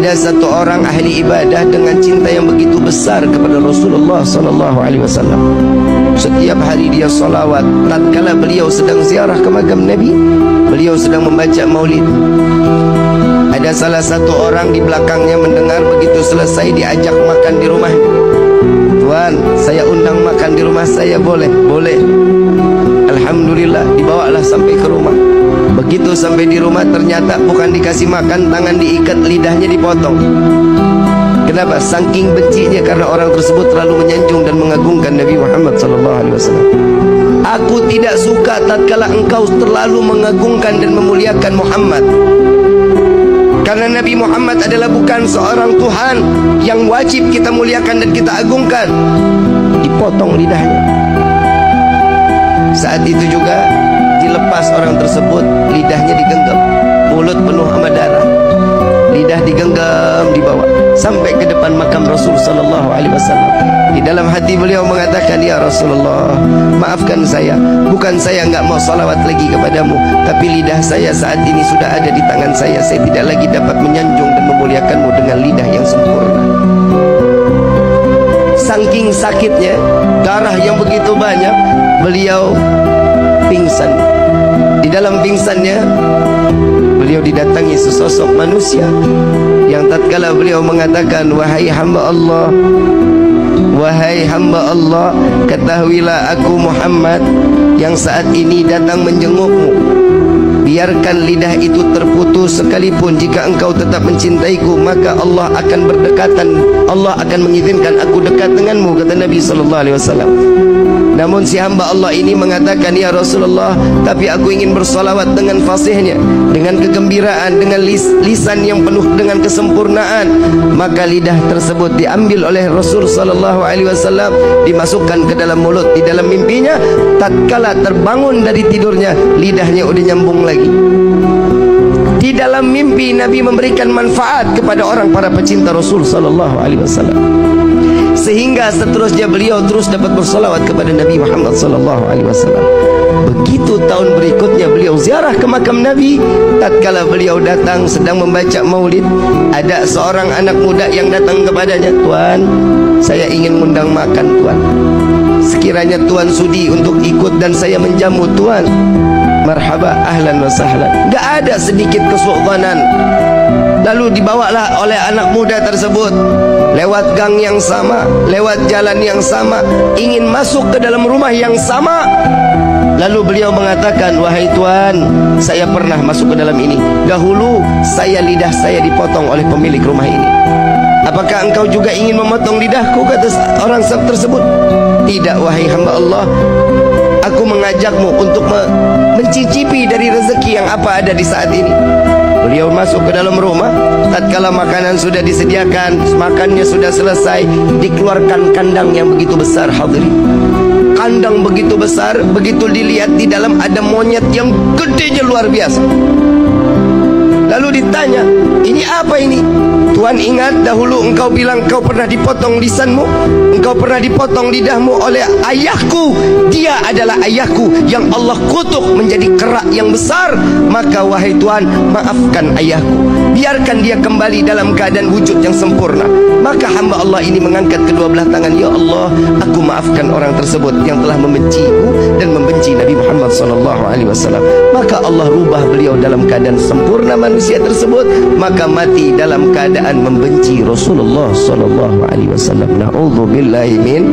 ada satu orang ahli ibadah dengan cinta yang begitu besar kepada Rasulullah sallallahu alaihi wasallam. Setiap hari dia salawat. Tatkala beliau sedang ziarah ke makam Nabi, beliau sedang membaca maulid. Ada salah satu orang di belakangnya mendengar, begitu selesai diajak makan di rumahnya. Tuan, saya undang makan di rumah saya, boleh? Boleh. Alhamdulillah, dibawalah sampai ke rumah. Begitu sampai di rumah, ternyata bukan dikasih makan, tangan diikat, lidahnya dipotong. Kenapa? Saking bencinya karena orang tersebut terlalu menyanjung dan mengagungkan Nabi Muhammad SAW. Aku tidak suka tatkala engkau terlalu mengagungkan dan memuliakan Muhammad. Karena Nabi Muhammad adalah bukan seorang Tuhan yang wajib kita muliakan dan kita agungkan. Dipotong lidahnya. Saat itu juga dilepas orang tersebut, lidahnya digenggam, mulut penuh sama darah, lidah digenggam, dibawa sampai ke depan makam Rasul sallallahu alaihi wasallam. Di dalam hati beliau mengatakan, ya Rasulullah, maafkan saya, bukan saya enggak mau salawat lagi kepadamu, tapi lidah saya saat ini sudah ada di tangan saya tidak lagi dapat menyanjung dan memuliakanmu dengan lidah yang sempurna. Saking sakitnya, darah yang begitu banyak, beliau pingsan. Di dalam pingsannya, beliau didatangi sesosok manusia yang tatkala beliau mengatakan, wahai hamba Allah, wahai hamba Allah, ketahuilah aku Muhammad yang saat ini datang menjengukmu. Biarkan lidah itu terputus sekalipun, jika engkau tetap mencintaiku, maka Allah akan berdekatan, Allah akan mengizinkan aku dekat denganmu, kata Nabi SAW. Namun si hamba Allah ini mengatakan, ya Rasulullah, tapi aku ingin bersalawat dengan fasihnya, dengan kegembiraan, dengan lisan yang penuh dengan kesempurnaan. Maka lidah tersebut diambil oleh Rasul SAW, dimasukkan ke dalam mulut. Di dalam mimpinya, tatkala terbangun dari tidurnya, lidahnya udah nyambung lagi. Di dalam mimpi Nabi memberikan manfaat kepada orang para pecinta Rasul SAW, sehingga seterusnya beliau terus dapat bersolawat kepada Nabi Muhammad SAW. Begitu tahun berikutnya beliau ziarah ke makam Nabi. Tatkala beliau datang sedang membaca maulid, ada seorang anak muda yang datang kepadanya, Tuan, saya ingin mengundang makan Tuan. Sekiranya Tuan sudi untuk ikut dan saya menjamu Tuan, marhaba, ahlan wa sahlan. Gak ada sedikit kesultanan. Lalu dibawalah oleh anak muda tersebut lewat gang yang sama, lewat jalan yang sama, ingin masuk ke dalam rumah yang sama. Lalu beliau mengatakan, wahai Tuan, saya pernah masuk ke dalam ini. Dahulu lidah saya dipotong oleh pemilik rumah ini. Apakah engkau juga ingin memotong lidahku, kata orang tersebut. Tidak, wahai hamba Allah, aku mengajakmu untuk mencicipi dari rezeki yang apa ada di saat ini. Beliau masuk ke dalam rumah. Tatkala makanan sudah disediakan, makannya sudah selesai, dikeluarkan kandang yang begitu besar, hadirin. Kandang begitu besar, begitu dilihat di dalam ada monyet yang gedenya luar biasa. Lalu ditanya, ini apa ini? Tuan, ingat dahulu engkau bilang engkau pernah dipotong lisanmu, engkau pernah dipotong lidahmu oleh ayahku. Dia adalah ayahku yang Allah kutuk menjadi kerak yang besar. Maka wahai Tuan, maafkan ayahku, biarkan dia kembali dalam keadaan wujud yang sempurna. Maka hamba Allah ini mengangkat kedua belah tangan, ya Allah, aku maafkan orang tersebut yang telah membenciku dan membenci Nabi Muhammad SAW. Maka Allah rubah beliau dalam keadaan sempurna manusia tersebut, maka mati dalam keadaan membenci Rasulullah SAW. Na'udzubillahi min